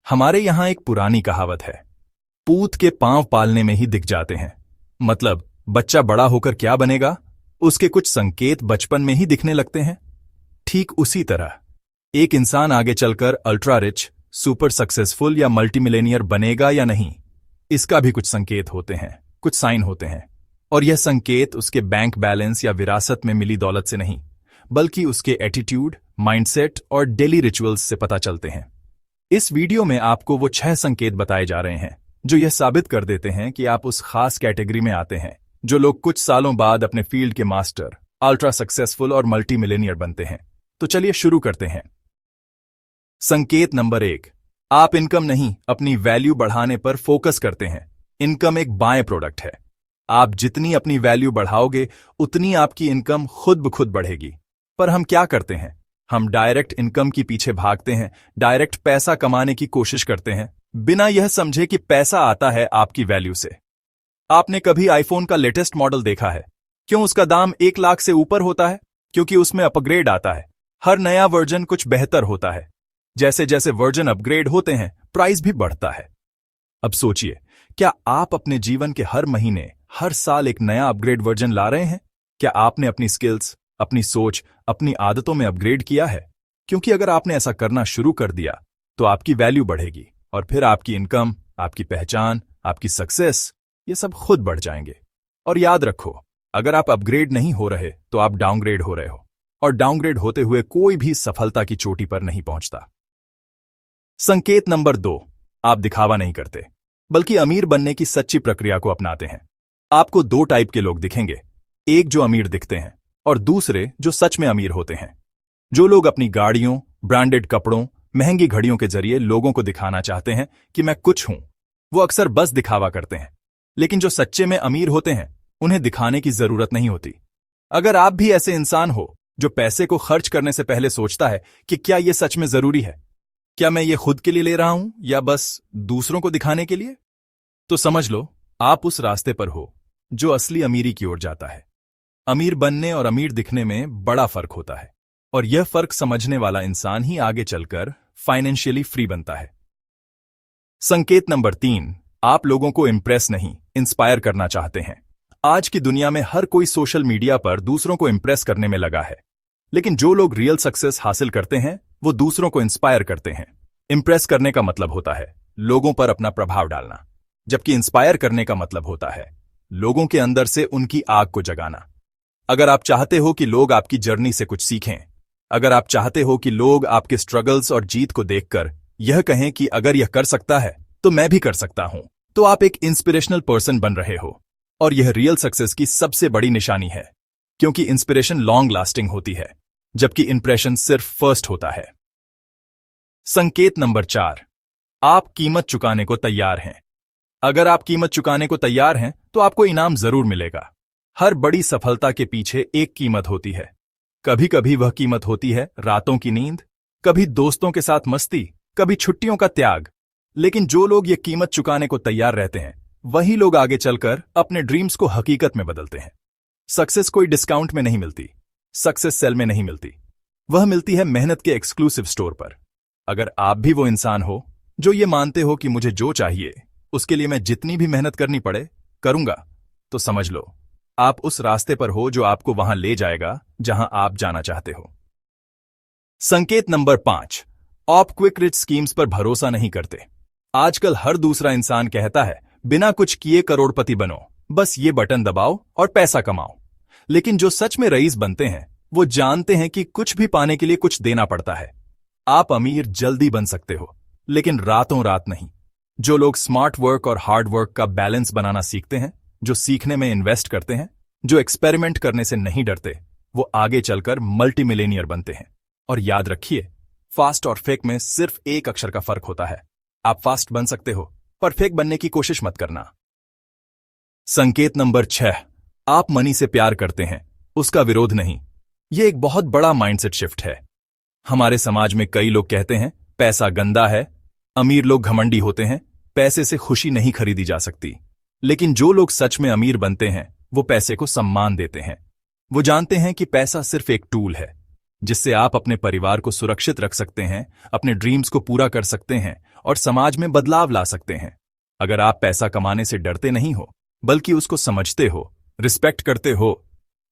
हमारे यहां एक पुरानी कहावत है, पूत के पांव पालने में ही दिख जाते हैं। मतलब बच्चा बड़ा होकर क्या बनेगा, उसके कुछ संकेत बचपन में ही दिखने लगते हैं। ठीक उसी तरह एक इंसान आगे चलकर अल्ट्रा रिच, सुपर सक्सेसफुल या मल्टीमिलेनियर बनेगा या नहीं, इसका भी कुछ संकेत होते हैं, कुछ साइन होते हैं। और यह संकेत उसके बैंक बैलेंस या विरासत में मिली दौलत से नहीं, बल्कि उसके एटीट्यूड, माइंडसेट और डेली रिचुअल्स से पता चलते हैं। इस वीडियो में आपको वो 6 संकेत बताए जा रहे हैं जो यह साबित कर देते हैं कि आप उस खास कैटेगरी में आते हैं जो लोग कुछ सालों बाद अपने फील्ड के मास्टर, अल्ट्रा सक्सेसफुल और मल्टी मिलेनियर बनते हैं। तो चलिए शुरू करते हैं। संकेत नंबर 1, आप इनकम नहीं, अपनी वैल्यू बढ़ाने पर फोकस करते हैं। इनकम एक बाय प्रोडक्ट है। आप जितनी अपनी वैल्यू बढ़ाओगे उतनी आपकी इनकम खुद ब खुद बढ़ेगी। पर हम क्या करते हैं? हम डायरेक्ट इनकम के पीछे भागते हैं, डायरेक्ट पैसा कमाने की कोशिश करते हैं, बिना यह समझे कि पैसा आता है आपकी वैल्यू से। आपने कभी आईफोन का लेटेस्ट मॉडल देखा है? क्यों उसका दाम 1 लाख से ऊपर होता है? क्योंकि उसमें अपग्रेड आता है। हर नया वर्जन कुछ बेहतर होता है। जैसे जैसे वर्जन अपग्रेड होते हैं, प्राइस भी बढ़ता है। अब सोचिए, क्या आप अपने जीवन के हर महीने, हर साल एक नया अपग्रेड वर्जन ला रहे हैं? क्या आपने अपनी स्किल्स, अपनी सोच, अपनी आदतों में अपग्रेड किया है? क्योंकि अगर आपने ऐसा करना शुरू कर दिया तो आपकी वैल्यू बढ़ेगी और फिर आपकी इनकम, आपकी पहचान, आपकी सक्सेस, ये सब खुद बढ़ जाएंगे। और याद रखो, अगर आप अपग्रेड नहीं हो रहे तो आप डाउनग्रेड हो रहे हो, और डाउनग्रेड होते हुए कोई भी सफलता की चोटी पर नहीं पहुंचता। संकेत नंबर 2, आप दिखावा नहीं करते, बल्कि अमीर बनने की सच्ची प्रक्रिया को अपनाते हैं। आपको 2 टाइप के लोग दिखेंगे, एक जो अमीर दिखते हैं और दूसरे जो सच में अमीर होते हैं। जो लोग अपनी गाड़ियों, ब्रांडेड कपड़ों, महंगी घड़ियों के जरिए लोगों को दिखाना चाहते हैं कि मैं कुछ हूं, वो अक्सर बस दिखावा करते हैं। लेकिन जो सच्चे में अमीर होते हैं, उन्हें दिखाने की जरूरत नहीं होती। अगर आप भी ऐसे इंसान हो जो पैसे को खर्च करने से पहले सोचता है कि क्या यह सच में जरूरी है, क्या मैं ये खुद के लिए ले रहा हूं या बस दूसरों को दिखाने के लिए, तो समझ लो आप उस रास्ते पर हो जो असली अमीरी की ओर जाता है। अमीर बनने और अमीर दिखने में बड़ा फर्क होता है, और यह फर्क समझने वाला इंसान ही आगे चलकर फाइनेंशियली फ्री बनता है। संकेत नंबर 3, आप लोगों को इंप्रेस नहीं, इंस्पायर करना चाहते हैं। आज की दुनिया में हर कोई सोशल मीडिया पर दूसरों को इंप्रेस करने में लगा है, लेकिन जो लोग रियल सक्सेस हासिल करते हैं वो दूसरों को इंस्पायर करते हैं। इंप्रेस करने का मतलब होता है लोगों पर अपना प्रभाव डालना, जबकि इंस्पायर करने का मतलब होता है लोगों के अंदर से उनकी आग को जगाना। अगर आप चाहते हो कि लोग आपकी जर्नी से कुछ सीखें, अगर आप चाहते हो कि लोग आपके स्ट्रगल्स और जीत को देखकर यह कहें कि अगर यह कर सकता है तो मैं भी कर सकता हूं, तो आप एक इंस्पिरेशनल पर्सन बन रहे हो। और यह रियल सक्सेस की सबसे बड़ी निशानी है, क्योंकि इंस्पिरेशन लॉन्ग लास्टिंग होती है, जबकि इंप्रेशन सिर्फ फर्स्ट होता है। संकेत नंबर 4, आप कीमत चुकाने को तैयार हैं। अगर आप कीमत चुकाने को तैयार हैं तो आपको इनाम जरूर मिलेगा। हर बड़ी सफलता के पीछे एक कीमत होती है। कभी कभी वह कीमत होती है रातों की नींद, कभी दोस्तों के साथ मस्ती, कभी छुट्टियों का त्याग। लेकिन जो लोग ये कीमत चुकाने को तैयार रहते हैं, वही लोग आगे चलकर अपने ड्रीम्स को हकीकत में बदलते हैं। सक्सेस कोई डिस्काउंट में नहीं मिलती, सक्सेस सेल में नहीं मिलती, वह मिलती है मेहनत के एक्सक्लूसिव स्टोर पर। अगर आप भी वो इंसान हो जो ये मानते हो कि मुझे जो चाहिए उसके लिए मैं जितनी भी मेहनत करनी पड़े करूंगा, तो समझ लो आप उस रास्ते पर हो जो आपको वहां ले जाएगा जहां आप जाना चाहते हो। संकेत नंबर 5, आप क्विक रिच स्कीम्स पर भरोसा नहीं करते। आजकल हर दूसरा इंसान कहता है बिना कुछ किए करोड़पति बनो, बस ये बटन दबाओ और पैसा कमाओ। लेकिन जो सच में रईस बनते हैं वो जानते हैं कि कुछ भी पाने के लिए कुछ देना पड़ता है। आप अमीर जल्दी बन सकते हो, लेकिन रातों रात नहीं। जो लोग स्मार्ट वर्क और हार्ड वर्क का बैलेंस बनाना सीखते हैं, जो सीखने में इन्वेस्ट करते हैं, जो एक्सपेरिमेंट करने से नहीं डरते, वो आगे चलकर मल्टी मिलेनियर बनते हैं। और याद रखिए, फास्ट और फेक में सिर्फ एक अक्षर का फर्क होता है। आप फास्ट बन सकते हो, पर फेक बनने की कोशिश मत करना। संकेत नंबर 6, आप मनी से प्यार करते हैं, उसका विरोध नहीं। यह एक बहुत बड़ा माइंडसेट शिफ्ट है। हमारे समाज में कई लोग कहते हैं पैसा गंदा है, अमीर लोग घमंडी होते हैं, पैसे से खुशी नहीं खरीदी जा सकती। लेकिन जो लोग सच में अमीर बनते हैं वो पैसे को सम्मान देते हैं। वो जानते हैं कि पैसा सिर्फ एक टूल है, जिससे आप अपने परिवार को सुरक्षित रख सकते हैं, अपने ड्रीम्स को पूरा कर सकते हैं और समाज में बदलाव ला सकते हैं। अगर आप पैसा कमाने से डरते नहीं हो, बल्कि उसको समझते हो, रिस्पेक्ट करते हो,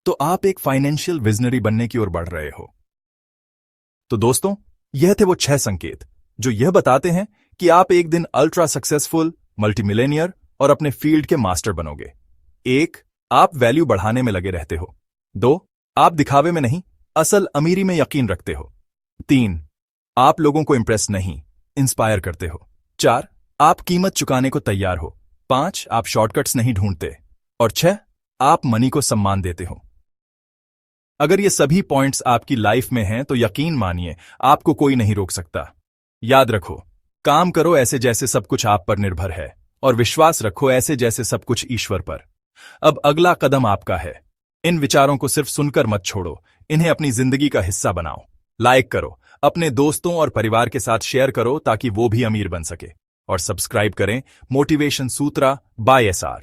तो आप एक फाइनेंशियल विजनरी बनने की ओर बढ़ रहे हो। तो दोस्तों, यह थे वो 6 संकेत जो यह बताते हैं कि आप एक दिन अल्ट्रा सक्सेसफुल, मल्टीमिलेनियर और अपने फील्ड के मास्टर बनोगे। 1. आप वैल्यू बढ़ाने में लगे रहते हो। 2. आप दिखावे में नहीं, असल अमीरी में यकीन रखते हो। 3. आप लोगों को इंप्रेस नहीं, इंस्पायर करते हो। 4. आप कीमत चुकाने को तैयार हो। 5. आप शॉर्टकट्स नहीं ढूंढते। और 6. आप मनी को सम्मान देते हो। अगर ये सभी पॉइंट्स आपकी लाइफ में हैं तो यकीन मानिए, आपको कोई नहीं रोक सकता। याद रखो, काम करो ऐसे जैसे सब कुछ आप पर निर्भर है, और विश्वास रखो ऐसे जैसे सब कुछ ईश्वर पर। अब अगला कदम आपका है। इन विचारों को सिर्फ सुनकर मत छोड़ो, इन्हें अपनी जिंदगी का हिस्सा बनाओ। लाइक करो, अपने दोस्तों और परिवार के साथ शेयर करो ताकि वो भी अमीर बन सके। और सब्सक्राइब करें मोटिवेशन सूत्रा बाय SR।